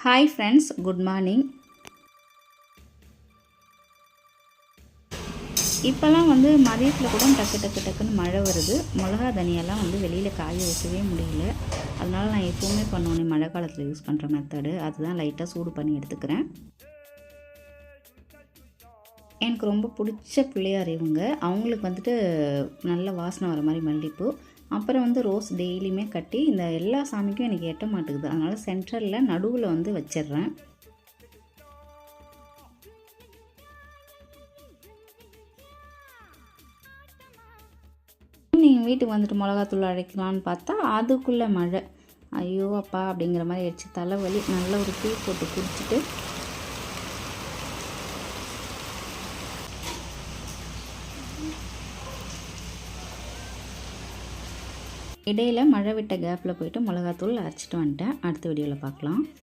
Hi friends, good morning. இப்போல்லாம் மதியத்தில் கூட டக்கு டக்கு டக்குன்னு மழை வருது. மிளகா தனியெல்லாம் வெளியில் காய வைக்கவே முடியல. அதனால் நான் எப்போவுமே பண்ணுவேன் மழை காலத்தில் யூஸ் பண்ணுற மெத்தடு அதுதான். லைட்டாக சூடு பண்ணி எடுத்துக்கிறேன். எனக்கு ரொம்ப பிடிச்ச பிள்ளையார் இவங்க. அவங்களுக்கு நல்ல வாசனை வர மாதிரி மல்லிகைப்பூ, அப்புறம் ரோஸ் டெய்லியுமே கட்டி இந்த எல்லா சாமிக்கும் எனக்கு எட்ட மாட்டேங்குது. அதனால் சென்ட்ரலில் நடுவில் வச்சிடுறேன். நீங்கள் வீட்டுக்கு மிளகாத்தூள் அரைக்கலான்னு பார்த்தா அதுக்குள்ளே மழை. ஐயோ அப்பா அப்படிங்கிற மாதிரி ஆயிடுச்சு. தலைவலி. நல்ல ஒரு டீ போட்டு குடிச்சிட்டு இடையில் மழை விட்ட கேப்பில் போயிட்டு மிளகாத்தூள் அரைச்சிட்டு வந்துட்டேன். அடுத்த வீடியோவில் பார்க்கலாம்.